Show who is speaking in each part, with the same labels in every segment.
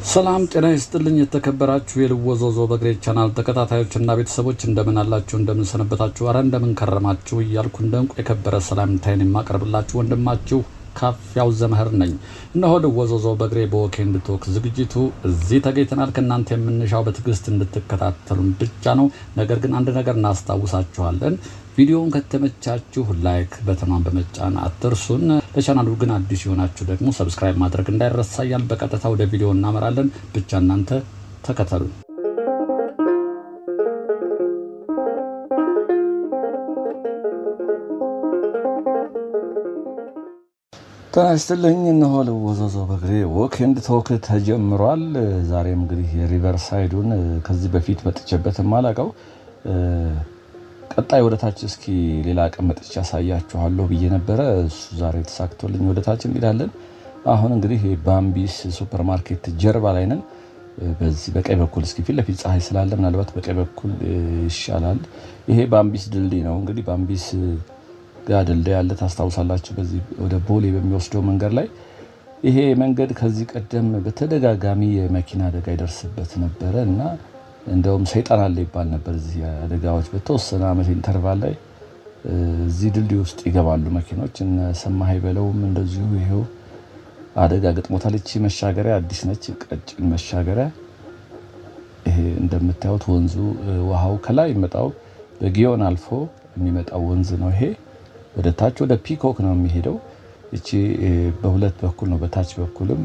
Speaker 1: ሰላም ጤና ይስጥልኝ የተከበራችሁ የልወዞዞ በግሬ ቻናል ተከታታዮችና ቤተሰቦች እንደምን አላችሁ እንደምን ሰነበታችሁ አረ እንደምን ከረማችሁ እያልኩ እንደንቁ የከበረ ሰላምታዬን የማቀርብላችሁ ወንድማችሁ ካፊያው ዘመህር ነኝ። እነሆ ልወዞዞ በግሬ በወኬንድ ቶክ ዝግጅቱ እዚህ ተገኝተናል። ከእናንተ የምንሻው በትዕግስት እንድትከታተሉን ብቻ ነው። ነገር ግን አንድ ነገር እናስታውሳችኋለን። ቪዲዮውን ከተመቻችሁ ላይክ በተማን በመጫን አትርሱን። ለቻናሉ ግን አዲስ የሆናችሁ ደግሞ ሰብስክራይብ ማድረግ እንዳይረሳ እያልን በቀጥታ ወደ ቪዲዮ እናመራለን። ብቻ እናንተ ተከተሉ። ጤና ይስጥልኝ። እነሆ ልወዞዞ በግሬ ወኬንድ ቶክ ተጀምሯል። ዛሬም እንግዲህ የሪቨርሳይዱን ከዚህ በፊት መጥቼበት ማላቀው ቀጣይ ወደታች እስኪ ሌላ ቀን መጥቼ ያሳያችኋለሁ ብዬ ነበር። እሱ ዛሬ ተሳክቶልኝ ወደታች እንሄዳለን። አሁን እንግዲህ ባምቢስ ሱፐርማርኬት ጀርባ ላይ ነን። በዚህ በቀኝ በኩል እስኪ ፊት ለፊት ፀሐይ ስላለ ምናልባት በቀኝ በኩል ይሻላል። ይሄ ባምቢስ ድልድይ ነው። እንግዲህ ባምቢስ ጋር ድልድይ ያለ ታስታውሳላችሁ። በዚህ ወደ ቦሌ በሚወስደው መንገድ ላይ ይሄ መንገድ ከዚህ ቀደም በተደጋጋሚ የመኪና አደጋ ይደርስበት ነበረ እና እንደውም ሰይጣን አለ ይባል ነበር። እዚህ አደጋዎች በተወሰነ ዓመት ኢንተርቫል ላይ እዚህ ድልድይ ውስጥ ይገባሉ መኪኖች። እና ሰማይ በለውም እንደዚሁ ይሄው አደጋ ገጥሞታል። እቺ መሻገሪያ አዲስ ነች፣ ቀጭን መሻገሪያ። ይሄ እንደምታዩት ወንዙ ውሃው ከላይ ይመጣው በጊዮን አልፎ የሚመጣው ወንዝ ነው። ይሄ ወደ ታች ወደ ፒኮክ ነው የሚሄደው። እቺ በሁለት በኩል ነው፣ በታች በኩልም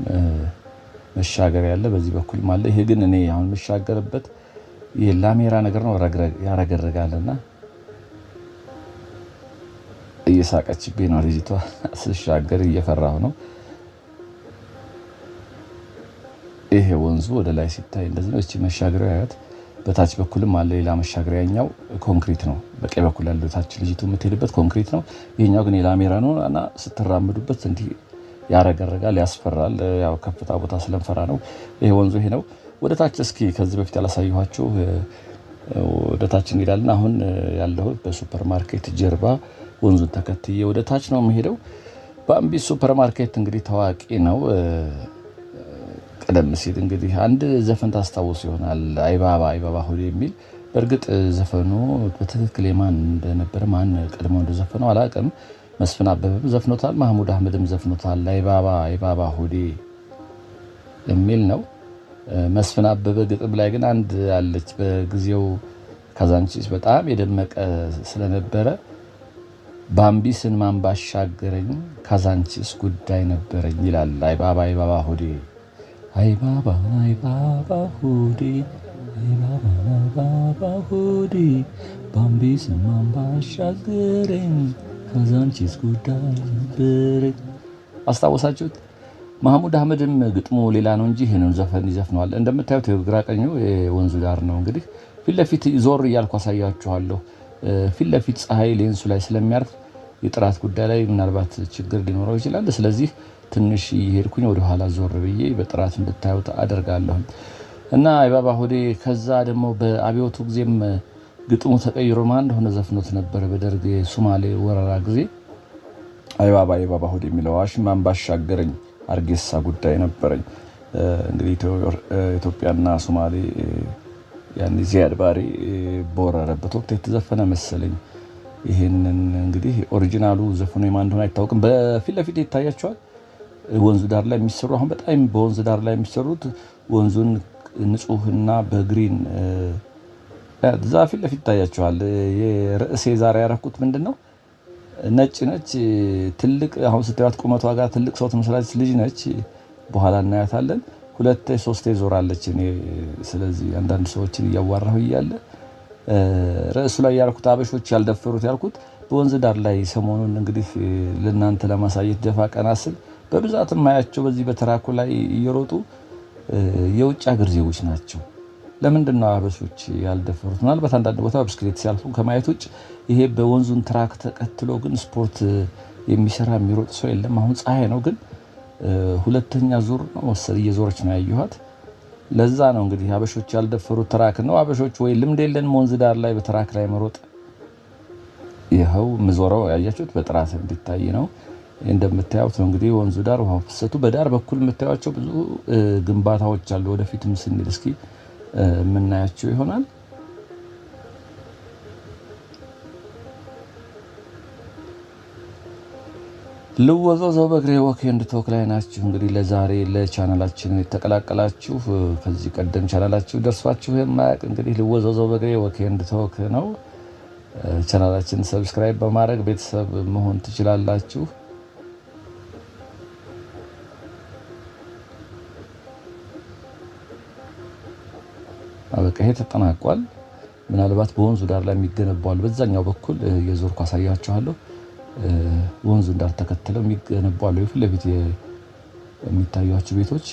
Speaker 1: መሻገሪያ ያለ፣ በዚህ በኩልም አለ። ይሄ ግን እኔ አሁን መሻገርበት የላሜራ ነገር ነው፣ ያረገረጋልና እየሳቀችብኝ ነው ልጅቷ። ስሻገር እየፈራሁ ነው። ይሄ ወንዙ ወደ ላይ ሲታይ እንደዚህ ነው። እቺ መሻገሪያ ያት በታች በኩልም አለ ሌላ መሻገሪያኛው ኮንክሪት ነው። በቀኝ በኩል ያለው ታች ልጅቱ የምትሄድበት ኮንክሪት ነው። ይሄኛው ግን የላሜራ ነው እና ስትራመዱበት እንዲህ ያረገረጋል፣ ያስፈራል። ያው ከፍታ ቦታ ስለምፈራ ነው። ይሄ ወንዙ ይሄ ነው። ወደ ታች እስኪ ከዚህ በፊት ያላሳየኋችሁ ወደ ታች እንሄዳለን። አሁን ያለው በሱፐርማርኬት ጀርባ ወንዙን ተከትዬ ወደ ታች ነው የምሄደው። ባምቢስ ሱፐርማርኬት እንግዲህ ታዋቂ ነው። ቀደም ሲል እንግዲህ አንድ ዘፈን ታስታውሱ ይሆናል፣ አይባባ ሆዴ የሚል። በእርግጥ ዘፈኑ በትክክል የማን እንደነበረ ማን ቀድሞ እንደዘፈነው አላውቅም። መስፍን አበበም ዘፍኖታል፣ ማህሙድ አህመድም ዘፍኖታል። አይባባ ሆዴ የሚል ነው። መስፍን አበበ ግጥም ላይ ግን አንድ አለች። በጊዜው ካዛንቺስ በጣም የደመቀ ስለነበረ ባምቢስን ማን ባሻገረኝ ካዛንቺስ ጉዳይ ነበረኝ ይላል። አይባባ ሆዴ አይባባ ሆዴ አይባባ ሆዴ ባምቢስን ማን ባሻገረኝ ካዛንቺስ ጉዳይ ነበረኝ። አስታወሳችሁት? ማህሙድ አህመድም ግጥሙ ሌላ ነው እንጂ ይሄንን ዘፈን ይዘፍነዋል። እንደምታዩት ግራ ቀኙ የወንዙ ዳር ነው። እንግዲህ ፊት ለፊት ዞር እያልኩ አሳያችኋለሁ። ፊት ለፊት ፀሐይ ሌንሱ ላይ ስለሚያርፍ የጥራት ጉዳይ ላይ ምናልባት ችግር ሊኖረው ይችላል። ስለዚህ ትንሽ እየሄድኩኝ ወደ ኋላ ዞር ብዬ በጥራት እንድታዩት አደርጋለሁ እና አይባባ ሆዴ። ከዛ ደግሞ በአብዮቱ ጊዜም ግጥሙ ተቀይሮ ማን እንደሆነ ዘፍኖት ነበር። በደርግ የሶማሌ ወረራ ጊዜ አይባባ ሆዴ የሚለው አሽማን ባሻገረኝ አርጌሳ ጉዳይ ነበረኝ። እንግዲህ ኢትዮጵያና ሶማሌ ያን ዚያድ ባሬ በወረረበት ወቅት የተዘፈነ መሰለኝ። ይሄንን እንግዲህ ኦሪጂናሉ ዘፈኑ የማን እንደሆነ አይታወቅም። በፊት ለፊት ይታያቸዋል ወንዙ ዳር ላይ የሚሰሩ አሁን በጣም በወንዙ ዳር ላይ የሚሰሩት ወንዙን ንጹህና በግሪን እዛ ፊት ለፊት ይታያቸዋል። የርዕሴ ዛሬ ያረኩት ምንድነው ነጭ ነች፣ ትልቅ አሁን ስትያት ቁመቷ ጋር ትልቅ ሰው ትመስላለች። ልጅ ነች፣ በኋላ እናያታለን። ሁለቴ ሶስቴ ዞራለች። እኔ ስለዚህ አንዳንድ ሰዎችን እያዋራሁ እያለ ርዕሱ ላይ ያልኩት አበሾች ያልደፈሩት ያልኩት በወንዝ ዳር ላይ ሰሞኑን እንግዲህ ለእናንተ ለማሳየት ደፋ ቀና ስል በብዛት ማያቸው በዚህ በትራኩ ላይ እየሮጡ የውጭ ሀገር ዜጎች ናቸው። ለምንድን ነው አበሾች ያልደፈሩት? ምናልባት አንዳንድ ቦታ ብስክሌት ሲያልፉ ከማየት ውጭ ይሄ በወንዙን ትራክ ተከትሎ ግን ስፖርት የሚሰራ የሚሮጥ ሰው የለም። አሁን ፀሐይ ነው ግን ሁለተኛ ዙር ነው መሰል እየዞረች ነው ያየኋት። ለዛ ነው እንግዲህ አበሾች ያልደፈሩት ትራክ ነው። አበሾች ወይ ልምድ የለንም ወንዝ ዳር ላይ በትራክ ላይ መሮጥ። ይኸው ምዞረው ያያችሁት በጥራት እንዲታይ ነው። እንደምታዩት ነው እንግዲህ ወንዙ ዳር ውሃው ፍሰቱ። በዳር በኩል የምታዩቸው ብዙ ግንባታዎች አሉ። ወደፊትም ስንል እስኪ የምናያቸው ይሆናል። ልወዛወዘው በእግሬ ወክ ኤንድ ቶክ ላይ ናችሁ። እንግዲህ ለዛሬ ለቻናላችን የተቀላቀላችሁ ከዚህ ቀደም ቻናላችሁ ደርሷችሁ የማያውቅ እንግዲህ ልወዛወዘው በእግሬ ወክ ኤንድ ቶክ ነው። ቻናላችን ሰብስክራይብ በማድረግ ቤተሰብ መሆን ትችላላችሁ። በቃ ይሄ ተጠናቋል። ምናልባት በወንዙ ዳር ላይ የሚገነባው በዛኛው በኩል የዞርኩ አሳያችኋለሁ። ወንዙን ዳር ተከትለው የሚገነባው ፊት ለፊት የሚታዩአቸው ቤቶች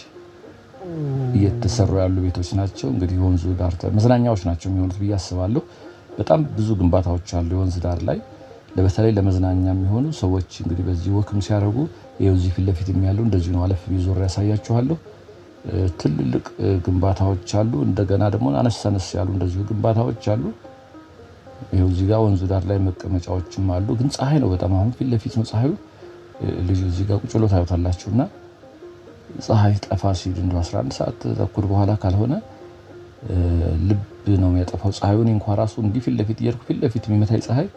Speaker 1: እየተሰሩ ያሉ ቤቶች ናቸው። እንግዲህ ወንዙ ዳር መዝናኛዎች ናቸው የሚሆኑት ብዬ አስባለሁ። በጣም ብዙ ግንባታዎች አሉ የወንዝ ዳር ላይ በተለይ ለመዝናኛ የሚሆኑ ሰዎች እንግዲህ በዚህ ወክም ሲያደርጉ ይኸው እዚህ ፊት ለፊት ያለው እንደዚህ ነው። አለፍ ቢዞር ያሳያችኋለሁ። ትልልቅ ግንባታዎች አሉ። እንደገና ደግሞ አነስ አነስ ያሉ እንደዚሁ ግንባታዎች አሉ። ይኸው እዚህ ጋር ወንዙ ዳር ላይ መቀመጫዎችም አሉ። ግን ፀሐይ ነው በጣም አሁን ፊት ለፊት ነው ፀሐዩ። ልጁ እዚህ ጋር ቁጭ ብሎ ታዩታላችሁና ፀሐይ ጠፋ ሲል እንደ 11 ሰዓት ተኩል በኋላ ካልሆነ ልብ ነው የሚያጠፋው ፀሐዩን። እንኳን ራሱ እንዲህ ፊት ለፊት እየሄድኩ ፊት ለፊት የሚመታኝ ፀሐይ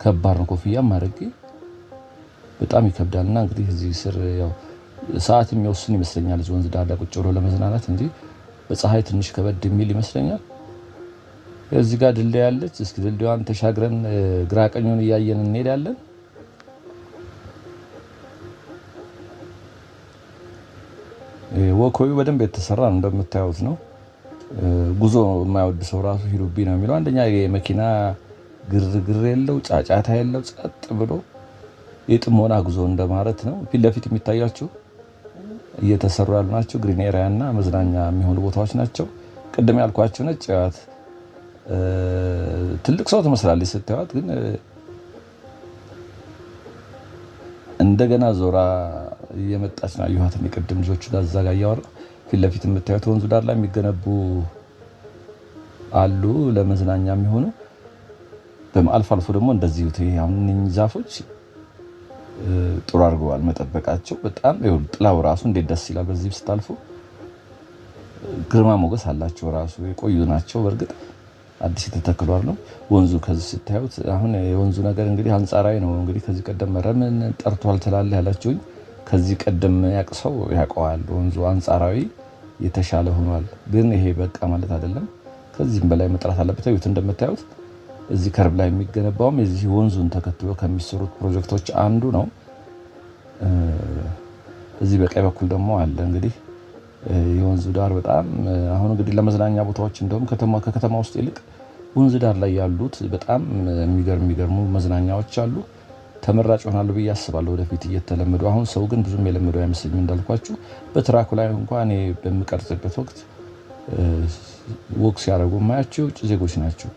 Speaker 1: ከባድ ነው። ኮፍያም ማድረግ በጣም ይከብዳልና እንግዲህ እዚህ ስር ያው ሰዓት የሚወስን ይመስለኛል እዚህ ወንዝ ዳር ላይ ቁጭ ብሎ ለመዝናናት እንጂ በፀሐይ ትንሽ ከበድ የሚል ይመስለኛል። እዚህ ጋር ድልድይ አለች። እስኪ ድልድዩን ተሻግረን ግራ ቀኙን እያየን እንሄዳለን። ወኮዩ በደንብ የተሰራ ነው እንደምታዩት ነው። ጉዞ የማይወድ ሰው ራሱ ሂዱብኝ ነው የሚለው። አንደኛ የመኪና ግርግር የለው፣ ጫጫታ የለው፣ ጸጥ ብሎ የጥሞና ጉዞ እንደማለት ነው። ፊት ለፊት የሚታያችሁ እየተሰሩ ያሉ ናቸው። ግሪን ኤሪያ እና መዝናኛ የሚሆኑ ቦታዎች ናቸው። ቅድም ያልኳችሁ ነጭ ያት ትልቅ ሰው ትመስላለች ስታዩት፣ ግን እንደገና ዞራ እየመጣች ነው። አየኋት ቅድም ልጆቹ ጋር እዛ ጋር እያወራ ፊት ለፊት የምታዩት ወንዙ ዳር ላይ የሚገነቡ አሉ ለመዝናኛ የሚሆኑ። በአልፎ አልፎ ደግሞ እንደዚህ አሁን እነኚህ ዛፎች ጥሩ አድርገዋል መጠበቃቸው። በጣም ጥላው ራሱ እንዴት ደስ ይላል። በዚህ ስታልፉ ግርማ ሞገስ አላቸው። ራሱ የቆዩ ናቸው። በእርግጥ አዲስ የተተከሉ አይደለም። ወንዙ ከዚህ ስታዩት አሁን የወንዙ ነገር እንግዲህ አንጻራዊ ነው። እንግዲህ ከዚህ ቀደም መረምን ጠርቷል ትላለህ ያላችሁኝ፣ ከዚህ ቀደም ያቅሰው ያውቀዋል። ወንዙ አንጻራዊ የተሻለ ሆኗል። ግን ይሄ በቃ ማለት አይደለም። ከዚህም በላይ መጥራት አለበት። እዩት እንደምታዩት እዚህ ከርብ ላይ የሚገነባውም የዚህ ወንዙን ተከትሎ ከሚሰሩት ፕሮጀክቶች አንዱ ነው። እዚህ በቀኝ በኩል ደግሞ አለ እንግዲህ የወንዙ ዳር በጣም አሁን እንግዲህ ለመዝናኛ ቦታዎች እንደውም ከከተማ ውስጥ ይልቅ ወንዝ ዳር ላይ ያሉት በጣም የሚገርሙ መዝናኛዎች አሉ። ተመራጭ ይሆናሉ ብዬ አስባለሁ ወደፊት እየተለመዱ። አሁን ሰው ግን ብዙም የለመደው አይመስልኝም። እንዳልኳችሁ በትራኩ ላይ እንኳን እኔ በምቀርጽበት ወቅት ወክ ሲያደርጉ የማያቸው የውጭ ዜጎች ናቸው።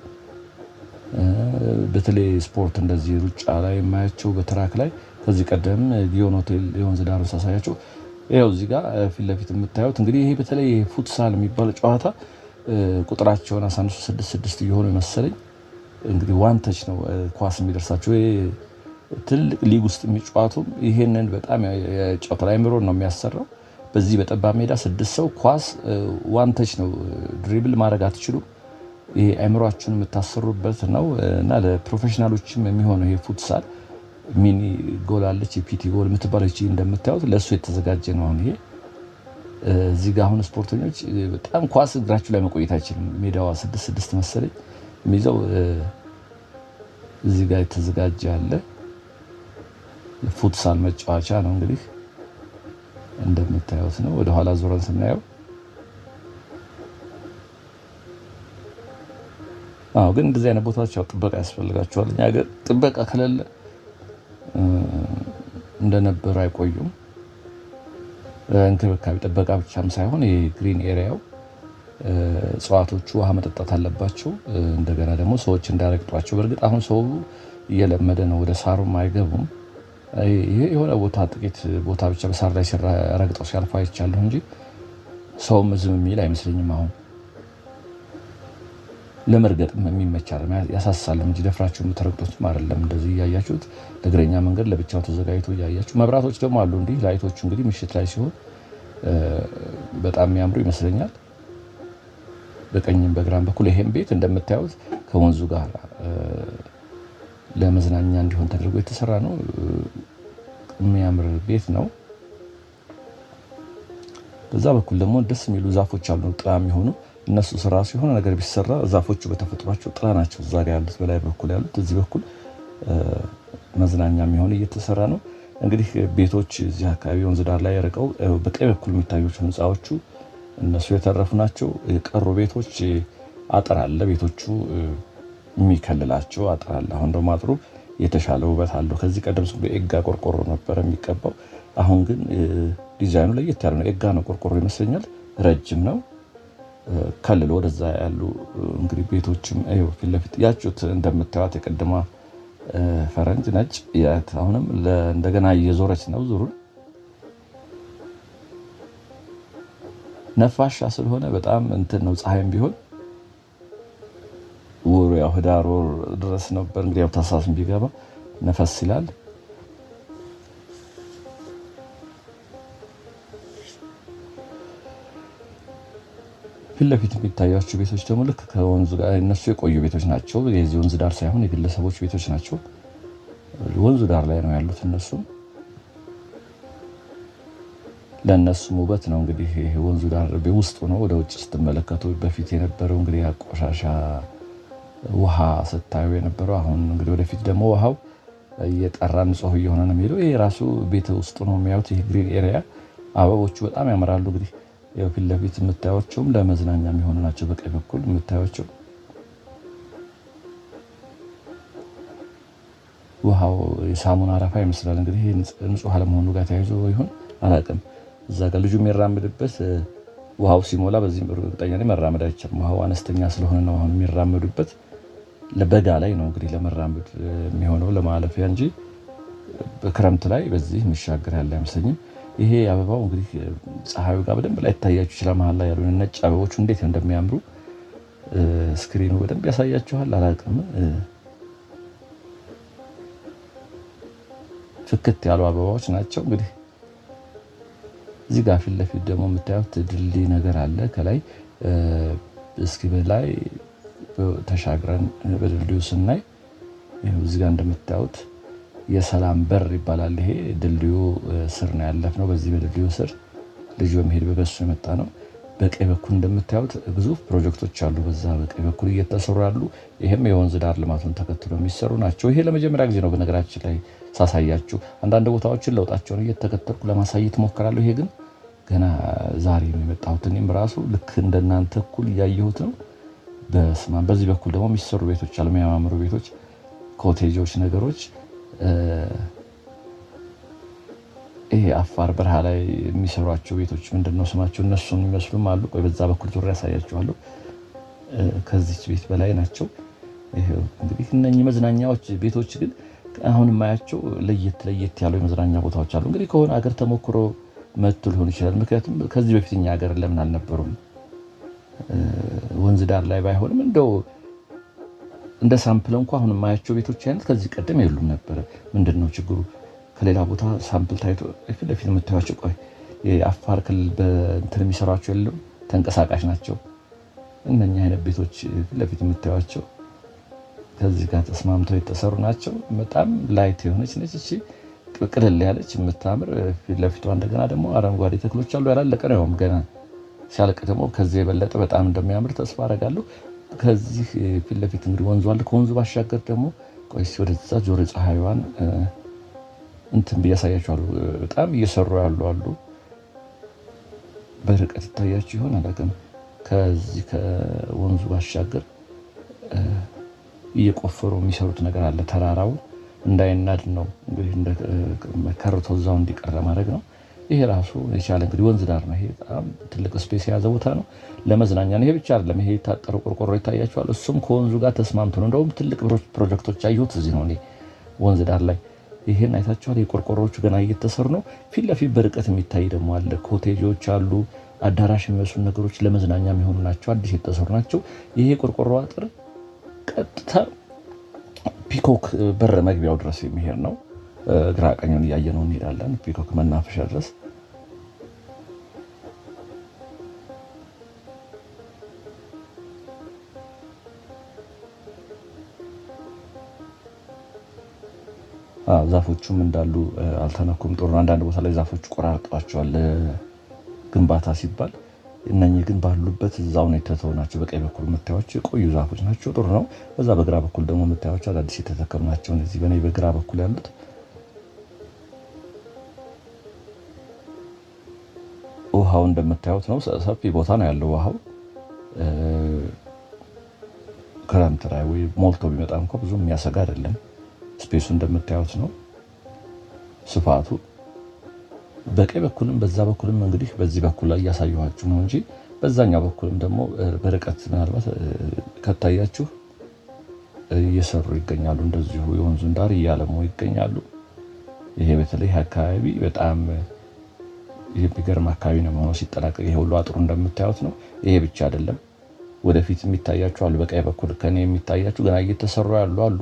Speaker 1: በተለይ ስፖርት እንደዚህ ሩጫ ላይ የማያቸው በትራክ ላይ ከዚህ ቀደም ጊዮን ሆቴል የወንዝ ዳር ሳሳያቸው ይኸው እዚህ ጋር ፊት ለፊት የምታዩት እንግዲህ ይሄ በተለይ ፉትሳል የሚባለው ጨዋታ ቁጥራቸውን 16 እየሆኑ መሰለኝ እንግዲህ ዋን ተች ነው ኳስ የሚደርሳቸው። ትልቅ ሊግ ውስጥ የሚጫወቱም ይሄንን በጣም የጨዋታ ላይ ምሮን ነው የሚያሰራው። በዚህ በጠባብ ሜዳ 6 ሰው ኳስ ዋን ተች ነው፣ ድሪብል ማድረግ አትችሉም። ይሄ አይምሯችሁን የምታሰሩበት ነው እና ለፕሮፌሽናሎችም የሚሆነው ይሄ ፉትሳል ሚኒ ጎል አለች፣ የፒቲ ጎል የምትባለው እቺ እንደምታዩት ለሱ የተዘጋጀ ነው። አሁን ይሄ እዚህ ጋር አሁን ስፖርተኞች በጣም ኳስ እግራችሁ ላይ መቆየት አይችልም። ሜዳዋ 6 መሰለኝ የሚይዘው እዚህ ጋር የተዘጋጀ አለ። ፉትሳል መጫወቻ ነው እንግዲህ እንደምታዩት ነው። ወደ ኋላ ዞረን ስናየው ግን እንደዚህ አይነት ቦታዎች ያው ጥበቃ ያስፈልጋቸዋል። እኛ ሀገር ጥበቃ ከሌለ እንደነበረ አይቆዩም። እንክብካቤ ጥበቃ ብቻም ሳይሆን የግሪን ኤሪያው እጽዋቶቹ ውሃ መጠጣት አለባቸው። እንደገና ደግሞ ሰዎች እንዳይረግጧቸው። በእርግጥ አሁን ሰው እየለመደ ነው፣ ወደ ሳሩም አይገቡም። ይሄ የሆነ ቦታ ጥቂት ቦታ ብቻ በሳር ላይ ረግጠው ሲያልፉ አይቻለሁ እንጂ ሰውም ዝም የሚል አይመስለኝም። አሁን ለመርገጥም የሚመች አይደለም፣ ያሳሳል እንጂ ደፍራችሁ የምትረግጡትም አይደለም። እንደዚህ እያያችሁት ለእግረኛ መንገድ ለብቻው ተዘጋጅቶ እያያችሁ። መብራቶች ደግሞ አሉ እንዲህ ላይቶቹ እንግዲህ ምሽት ላይ ሲሆን በጣም የሚያምሩ ይመስለኛል። በቀኝም በግራም በኩል ይሄም ቤት እንደምታዩት ከወንዙ ጋር ለመዝናኛ እንዲሆን ተደርጎ የተሰራ ነው። የሚያምር ቤት ነው። በዛ በኩል ደግሞ ደስ የሚሉ ዛፎች አሉ፣ ጥላ የሚሆኑ እነሱ ስራ ሲሆን ነገር ቢሰራ ዛፎቹ በተፈጥሯቸው ጥላ ናቸው። እዛ ጋር ያሉት በላይ በኩል ያሉት እዚህ በኩል መዝናኛ የሚሆን እየተሰራ ነው። እንግዲህ ቤቶች እዚህ አካባቢ ወንዝ ዳር ላይ ርቀው በቀኝ በኩል የሚታዩት ህንፃዎቹ እነሱ የተረፉ ናቸው። የቀሩ ቤቶች አጥር አለ፣ ቤቶቹ የሚከልላቸው አጥር አለ። አሁን ደግሞ አጥሩ የተሻለ ውበት አለው። ከዚህ ቀደም በኤጋ ቆርቆሮ ነበር የሚቀባው። አሁን ግን ዲዛይኑ ለየት ያለ ነው። ኤጋ ነው ቆርቆሮ ይመስለኛል። ረጅም ነው። ከልሎ ወደዛ ያሉ እንግዲህ ቤቶችም ፊት ለፊት ያጩት እንደምታዩት የቀድማ ፈረንጅ ነጭ ያት አሁንም እንደገና እየዞረች ነው ዙሩን። ነፋሻ ስለሆነ በጣም እንትን ነው። ፀሐይም ቢሆን ወሩ ያው ህዳር ወር ድረስ ነበር እንግዲህ ያው ታህሳስም ቢገባ ነፈስ ይላል። ፊት ለፊት የሚታያቸው ቤቶች ደግሞ ልክ ከወንዙ ጋር እነሱ የቆዩ ቤቶች ናቸው። የዚህ ወንዝ ዳር ሳይሆን የግለሰቦች ቤቶች ናቸው። ወንዙ ዳር ላይ ነው ያሉት። እነሱም ለእነሱም ውበት ነው እንግዲህ ይሄ ወንዙ ዳር ውስጡ ነው። ወደ ውጭ ስትመለከቱ በፊት የነበረው እንግዲህ ቆሻሻ ውሃ ስታዩ የነበረው አሁን እንግዲህ ወደፊት ደግሞ ውሃው እየጠራ ንጹህ እየሆነ ነው የሚሄደው። ይሄ ራሱ ቤት ውስጡ ነው የሚያዩት። ይሄ ግሪን ኤሪያ አበቦቹ በጣም ያምራሉ። እንግዲህ ያው ፊት ለፊት የምታዩቸውም ለመዝናኛ የሚሆኑ ናቸው። በቀኝ በኩል የምታዩቸው ውሃው የሳሙና አረፋ ይመስላል። እንግዲህ ይሄ ንጹህ አለመሆኑ ጋር ተያይዞ ይሁን አላውቅም። እዛ ጋር ልጁ የሚራመድበት ውሃው ሲሞላ በዚህ እርግጠኛ ነኝ መራመድ አይቻልም። ውሃው አነስተኛ ስለሆነ ነው አሁን የሚራመዱበት። ለበጋ ላይ ነው እንግዲህ ለመራመድ የሚሆነው ለማለፊያ እንጂ በክረምት ላይ በዚህ የሚሻገር ያለ አይመስለኝም። ይሄ አበባው እንግዲህ ፀሐዩ ጋር በደንብ ላይ ታያችሁ ይችላል። መሀል ላይ ያሉ ነጭ አበቦቹ እንዴት እንደሚያምሩ ስክሪኑ በደንብ ያሳያችኋል። አላውቅም ፍክት ያሉ አበባዎች ናቸው። እንግዲህ እዚህ ጋር ፊት ለፊት ደግሞ የምታዩት ድልድይ ነገር አለ ከላይ። እስኪ በላይ ተሻግረን በድልድዩ ስናይ እዚህ ጋር እንደምታዩት የሰላም በር ይባላል። ይሄ ድልድዩ ስር ነው ያለፍነው። በዚህ በድልድዩ ስር ልጅ በመሄድ በበሱ የመጣ ነው። በቀኝ በኩል እንደምታዩት ግዙፍ ፕሮጀክቶች አሉ። በዛ በቀኝ በኩል እየተሰሩ ያሉ ይሄም የወንዝ ዳር ልማቱን ተከትሎ የሚሰሩ ናቸው። ይሄ ለመጀመሪያ ጊዜ ነው በነገራችን ላይ ሳሳያችሁ። አንዳንድ ቦታዎችን ለውጣቸውን እየተከተልኩ ለማሳየት ሞክራለሁ። ይሄ ግን ገና ዛሬ ነው የመጣሁት። እኔም ራሱ ልክ እንደናንተ እኩል እያየሁት ነው። በስማም በዚህ በኩል ደግሞ የሚሰሩ ቤቶች አሉ፣ የሚያማምሩ ቤቶች፣ ኮቴጆች ነገሮች። ይሄ አፋር በረሃ ላይ የሚሰሯቸው ቤቶች ምንድነው ስማቸው? እነሱን የሚመስሉም አሉ። ቆይ በዛ በኩል ዙሪያ ያሳያችኋለሁ። ከዚች ቤት በላይ ናቸው። ይሄው እንግዲህ እነኚህ መዝናኛዎች ቤቶች ግን አሁን የማያቸው ለየት ያሉ የመዝናኛ ቦታዎች አሉ። እንግዲህ ከሆነ ሀገር ተሞክሮ መጥቶ ሊሆን ይችላል። ምክንያቱም ከዚህ በፊት እኛ ሀገር ለምን አልነበሩም? ወንዝ ዳር ላይ ባይሆንም እንደው እንደ ሳምፕል እንኳ አሁን የማያቸው ቤቶች አይነት ከዚህ ቀደም የሉም ነበረ። ምንድነው ችግሩ? ከሌላ ቦታ ሳምፕል ታይቶ ፊት ለፊት የምታዩቸው ቆይ የአፋር ክልል በእንትን የሚሰሯቸው የለም፣ ተንቀሳቃሽ ናቸው። እነኛ አይነት ቤቶች ፊት ለፊት የምታዩቸው ከዚህ ጋር ተስማምተው የተሰሩ ናቸው። በጣም ላይት የሆነች ነች እቺ፣ ቅልል ያለች የምታምር ፊት ለፊቷ። እንደገና ደግሞ አረንጓዴ ተክሎች አሉ። ያላለቀ ነው ገና፣ ሲያልቅ ደግሞ ከዚህ የበለጠ በጣም እንደሚያምር ተስፋ አደርጋለሁ። ከዚህ ፊት ለፊት እንግዲህ ወንዙ አለ። ከወንዙ ባሻገር ደግሞ ቆይስ ወደዛ ጆሮ ፀሐይዋን እንትን ብያሳያችኋለሁ። በጣም እየሰሩ ያሉ አሉ። በርቀት ይታያችሁ ይሆን አላውቅም። ከዚህ ከወንዙ ባሻገር እየቆፈሩ የሚሰሩት ነገር አለ። ተራራው እንዳይናድ ነው እንግዲህ ከርቶ እዛው እንዲቀር ማድረግ ነው። ይሄ ራሱ የቻለ እንግዲህ ወንዝ ዳር ነው። ይሄ በጣም ትልቅ ስፔስ የያዘ ቦታ ነው ለመዝናኛ ነው። ይሄ ብቻ አይደለም። ይሄ የታጠረው ቆርቆሮ ይታያችኋል። እሱም ከወንዙ ጋር ተስማምቶ ነው። እንደውም ትልቅ ፕሮጀክቶች አየሁት እዚህ ነው እኔ ወንዝ ዳር ላይ። ይሄን አይታችኋል። የቆርቆሮቹ ገና እየተሰሩ ነው። ፊት ለፊት በርቀት የሚታይ ደግሞ አለ። ኮቴጆች አሉ። አዳራሽ የሚመስሉ ነገሮች ለመዝናኛ የሚሆኑ ናቸው። አዲስ የተሰሩ ናቸው። ይሄ ቆርቆሮ አጥር ቀጥታ ፒኮክ በር መግቢያው ድረስ የሚሄድ ነው። ግራ ቀኙን እያየነው እንሄዳለን ፒኮክ መናፈሻ ድረስ። ዛፎቹም እንዳሉ አልተነኩም። ጥሩ ነው። አንዳንድ ቦታ ላይ ዛፎቹ ቆራርጠዋቸዋል ግንባታ ሲባል። እነኚህ ግን ባሉበት እዛው ነው የተተው ናቸው። በቀኝ በኩል የምታዩቸው የቆዩ ዛፎች ናቸው። ጥሩ ነው። በዛ በግራ በኩል ደግሞ የምታዩቸው አዳዲስ የተተከሉ ናቸው። እነዚህ በኔ በግራ በኩል ያሉት ውሃው እንደምታዩት ነው። ሰፊ ቦታ ነው ያለው ውሃው። ክረምት ላይ ወይ ሞልቶ ቢመጣ እንኳ ብዙ የሚያሰጋ አይደለም። ስፔሱ እንደምታዩት ነው ስፋቱ። በቀኝ በኩልም በዛ በኩልም እንግዲህ በዚህ በኩል ላይ እያሳየኋችሁ ነው እንጂ በዛኛው በኩልም ደግሞ በርቀት ምናልባት ከታያችሁ እየሰሩ ይገኛሉ። እንደዚሁ የወንዙን ዳር እያለሙ ይገኛሉ። ይሄ በተለይ አካባቢ በጣም የሚገርም አካባቢ ነው የሚሆነው ሲጠናቀቅ። ይሄ ሁሉ አጥሩ እንደምታዩት ነው። ይሄ ብቻ አይደለም፣ ወደፊት የሚታያችሁ አሉ። በቀኝ በኩል ከኔ የሚታያችሁ ገና እየተሰሩ ያሉ አሉ።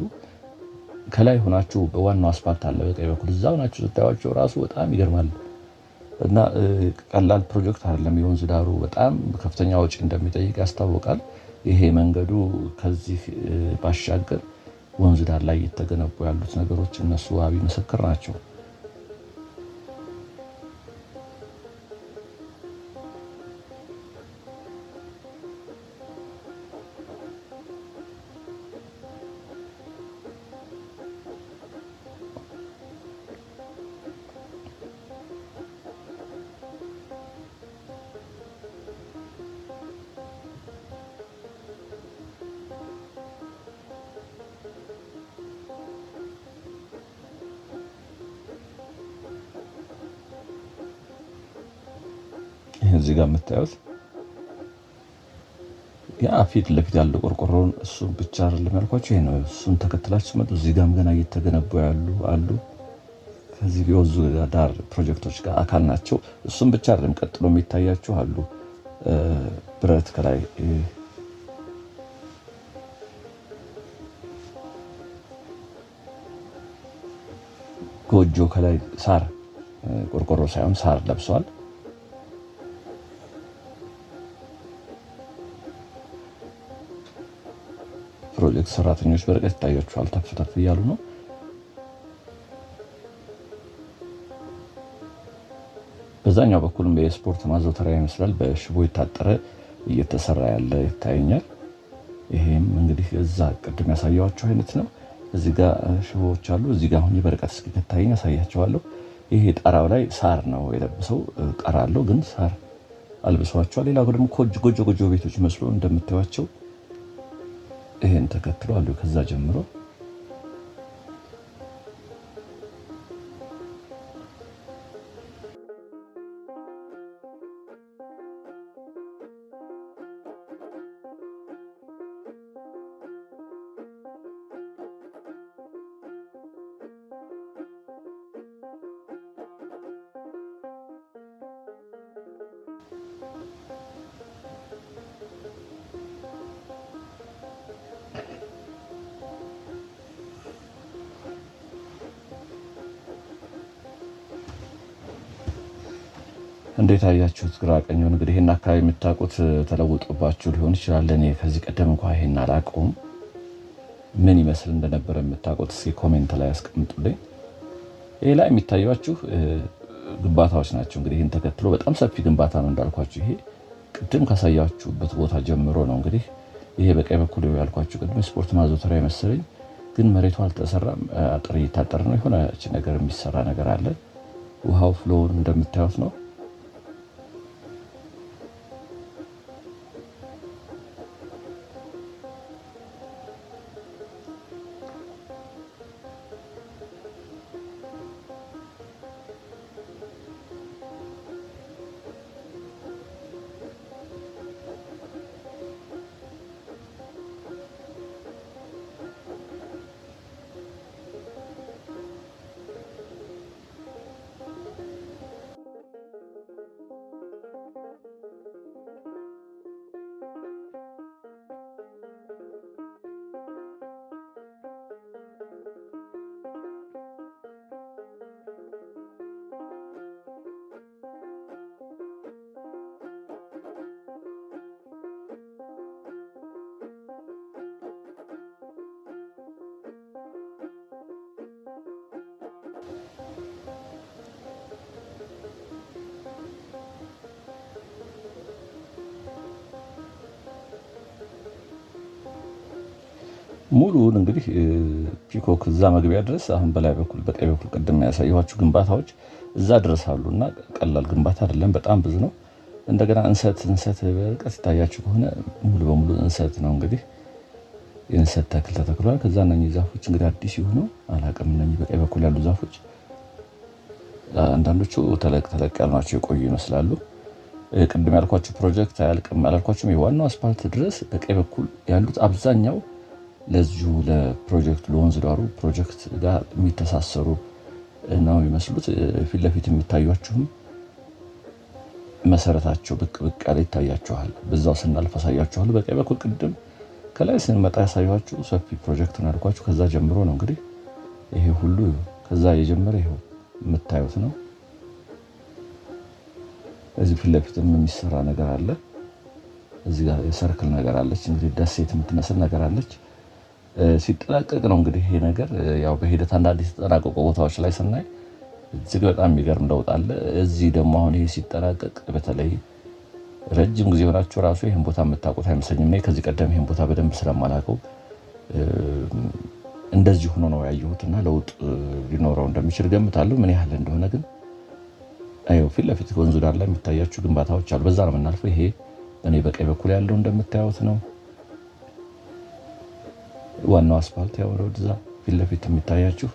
Speaker 1: ከላይ ሆናችሁ በዋናው አስፋልት አለ በቀኝ በኩል እዛው ናችሁ ስታዩቸው ራሱ በጣም ይገርማል። እና ቀላል ፕሮጀክት አይደለም። የወንዝ ዳሩ በጣም ከፍተኛ ወጪ እንደሚጠይቅ ያስታውቃል። ይሄ መንገዱ ከዚህ ባሻገር ወንዝ ዳር ላይ እየተገነቡ ያሉት ነገሮች እነሱ ዋቢ ምስክር ናቸው። እዚህ ጋር የምታዩት ያ ፊት ለፊት ያለው ቆርቆሮን እሱን ብቻ አይደለም ያልኳችሁ፣ ይሄ ነው። እሱን ተከትላችሁ መጡ። እዚህ ጋርም ገና እየተገነቡ ያሉ አሉ። ከዚህ የወንዙ ዳር ፕሮጀክቶች ጋር አካል ናቸው። እሱን ብቻ አይደለም ቀጥሎ የሚታያችሁ አሉ። ብረት ከላይ ጎጆ ከላይ ሳር ቆርቆሮ ሳይሆን ሳር ለብሷል። ፕሮጀክት ሰራተኞች በርቀት ይታያቸዋል። ተፍ ተፍ እያሉ ነው። በዛኛው በኩልም የስፖርት ማዘውተሪያ ይመስላል። በሽቦ የታጠረ እየተሰራ ያለ ይታየኛል። ይሄም እንግዲህ እዛ ቅድም ያሳየኋቸው አይነት ነው። እዚህ ጋር ሽቦዎች አሉ። እዚህ ጋር አሁን በርቀት እስኪ ከታየኝ ያሳያቸዋለሁ። ይሄ ጣራው ላይ ሳር ነው የለበሰው። ጣራ አለው ግን ሳር አልብሷቸዋል። ሌላው ደግሞ ጎጆ ቤቶች መስሎ እንደምታዩቸው ይሄን ተከትሎ አሉ። ከዛ ጀምሮ እንዴት አያችሁት? ግራ ቀኙን እንግዲህ ይሄን አካባቢ የምታውቁት ተለውጦባችሁ ሊሆን ይችላል። እኔ ከዚህ ቀደም እንኳን ይሄን አላውቀውም። ምን ይመስል እንደነበረ የምታውቁት እስኪ ኮሜንት ላይ አስቀምጡልኝ። ይሄ ላይ የሚታያችሁ ግንባታዎች ናቸው። እንግዲህ ይሄን ተከትሎ በጣም ሰፊ ግንባታ ነው እንዳልኳችሁ። ይሄ ቅድም ካሳያችሁበት ቦታ ጀምሮ ነው እንግዲህ ይሄ በቀኝ በኩል ያልኳችሁ ቅድም ስፖርት ማዘውተሪያ መሰለኝ፣ ግን መሬቱ አልተሰራም። አጥር እየታጠረ ነው። የሆነ ነገር የሚሰራ ነገር አለ። ውሃው ፍሎውን እንደምታዩት ነው። ሙሉውን እንግዲህ ፒኮክ እዛ መግቢያ ድረስ አሁን በላይ በኩል በቀኝ በኩል ቅድም ያሳየኋችሁ ግንባታዎች እዛ ድረስ አሉና ቀላል ግንባታ አይደለም፣ በጣም ብዙ ነው። እንደገና እንሰት በርቀት ይታያችሁ ከሆነ ሙሉ በሙሉ እንሰት ነው። እንግዲህ የእንሰት ተክል ተተክሏል። ከዛ እነኚህ ዛፎች እንግዲህ አዲስ የሆኑ አላውቅም። እነኚህ በቀኝ በኩል ያሉ ዛፎች አንዳንዶቹ ተለቅ ያሉ ናቸው፣ የቆዩ ይመስላሉ። ቅድም ያልኳችሁ ፕሮጀክት አያልቅም አላልኳችሁም? የዋናው አስፓልት ድረስ በቀኝ በኩል ያሉት አብዛኛው ለዚሁ ለፕሮጀክት ለወንዝ ዳሩ ፕሮጀክት ጋር የሚተሳሰሩ ነው የሚመስሉት። ፊት ለፊት የሚታያችሁም መሰረታቸው ብቅ ያለ ይታያችኋል። በዛው ስናልፍ አሳያችኋለሁ። በቀኝ በኩል ቅድም ከላይ ስንመጣ ያሳያችሁ ሰፊ ፕሮጀክት ነው ያልኳችሁ። ከዛ ጀምሮ ነው እንግዲህ ይሄ ሁሉ ከዛ የጀመረ ይሄው የምታዩት ነው። እዚህ ፊት ለፊትም የሚሰራ ነገር አለ። እዚህ ጋር የሰርክል ነገር አለች፣ እንግዲህ ደሴት የምትመስል ነገር አለች። ሲጠናቀቅ ነው እንግዲህ ይሄ ነገር ያው በሂደት አንዳንድ የተጠናቀቁ ቦታዎች ላይ ስናይ እጅግ በጣም የሚገርም ለውጥ አለ። እዚህ ደግሞ አሁን ይሄ ሲጠናቀቅ በተለይ ረጅም ጊዜ ሆናችሁ ራሱ ይሄን ቦታ የምታውቁት አይመስለኝም። እኔ ከዚህ ቀደም ይሄን ቦታ በደንብ ስለማላውቀው እንደዚህ ሆኖ ነው ያየሁትና ለውጥ ሊኖረው እንደሚችል ገምታለሁ። ምን ያህል እንደሆነ ግን አየው። ፊት ለፊት ወንዙ ዳር ላይ የሚታያችሁ ግንባታዎች አሉ። በዛ ነው የምናልፈው። ይሄ እኔ በቀኝ በኩል ያለው እንደምታዩት ነው ዋናው አስፋልት ያው ወደዛ ፊት ለፊት የሚታያችሁ።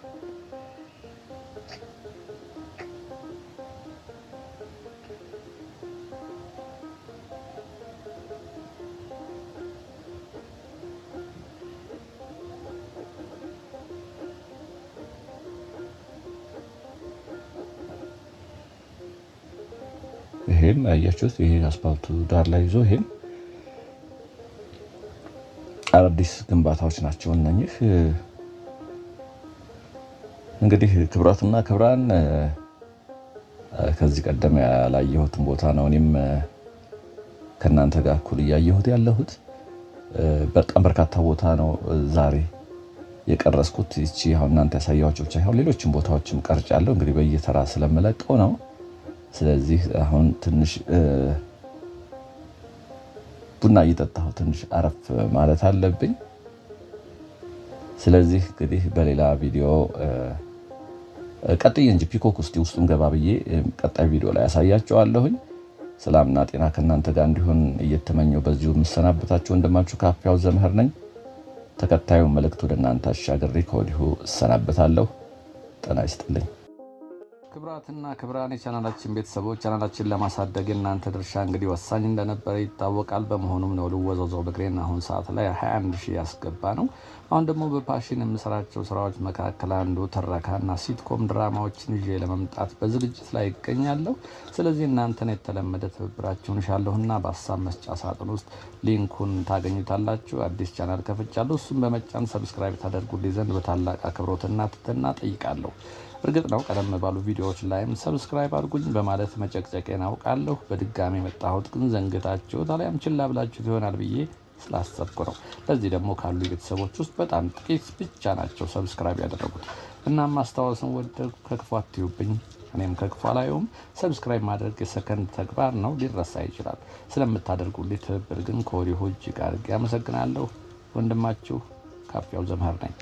Speaker 1: ይሄም አያችሁት፣ ይሄ አስፋልቱ ዳር ላይ ይዞ ይሄም አዲስ ግንባታዎች ናቸው እነኚህ። እንግዲህ ክብራትና ክብራን ከዚህ ቀደም ያላየሁትን ቦታ ነው እኔም ከእናንተ ጋር እኩል እያየሁት ያለሁት። በጣም በርካታ ቦታ ነው ዛሬ የቀረስኩት። እቺ አሁን እናንተ ያሳያችሁ ብቻ ይሁን፣ ሌሎችም ቦታዎችም ቀርጫለሁ። እንግዲህ በየተራ ስለምለቀው ነው። ስለዚህ አሁን ትንሽ ቡና እየጠጣሁ ትንሽ አረፍ ማለት አለብኝ። ስለዚህ እንግዲህ በሌላ ቪዲዮ ቀጥዬ እንጂ ፒኮክ ውስጡም ገባ ብዬ ቀጣይ ቪዲዮ ላይ ያሳያቸዋለሁኝ። ሰላምና ጤና ከእናንተ ጋር እንዲሆን እየተመኘው በዚሁ የምሰናበታችሁ ወንድማችሁ ካፊያው ዘመህር ነኝ። ተከታዩ መልእክት ወደ እናንተ አሻግሬ ከወዲሁ እሰናበታለሁ። ጤና ይስጥልኝ። ክብራትና ክብራን የቻናላችን ቤተሰቦች ቻናላችን ለማሳደግ እናንተ ድርሻ እንግዲህ ወሳኝ እንደነበረ ይታወቃል። በመሆኑም ነው ልወዘውዘው በግሬን አሁን ሰዓት ላይ 21000 ያስገባ ነው። አሁን ደግሞ በፓሽን የምሰራቸው ስራዎች መካከል አንዱ ትረካና ሲትኮም ድራማዎችን ይዤ ለመምጣት በዝግጅት ላይ ይገኛለሁ። ስለዚህ እናንተን የተለመደ ትብብራችሁን ሻለሁና በሀሳብ መስጫ ሳጥን ውስጥ ሊንኩን ታገኙታላችሁ። አዲስ ቻናል ከፍቻለሁ። እሱም በመጫን ሰብስክራይብ ታደርጉልኝ ዘንድ በታላቅ አክብሮትና ትህትና ጠይቃለሁ። እርግጥ ነው ቀደም ባሉ ቪዲዮዎች ላይም ሰብስክራይብ አድርጉኝ በማለት መጨቅጨቄን አውቃለሁ። በድጋሚ መጣሁት ግን ዘንግታችሁ ታዲያም ችላ ብላችሁ ይሆናል ብዬ ስላሰብኩ ነው። ለዚህ ደግሞ ካሉ ቤተሰቦች ውስጥ በጣም ጥቂት ብቻ ናቸው ሰብስክራይብ ያደረጉት። እናም ማስታወስን ወደድኩ፣ ከክፉ አትዩብኝ። እኔም ከክፉ አላየውም። ሰብስክራይብ ማድረግ የሰከንድ ተግባር ነው፣ ሊረሳ ይችላል። ስለምታደርጉልኝ ትብብር ግን ከወዲሁ እጅግ አድርጌ አመሰግናለሁ። ወንድማችሁ ካፊያው ዘመህር ነኝ።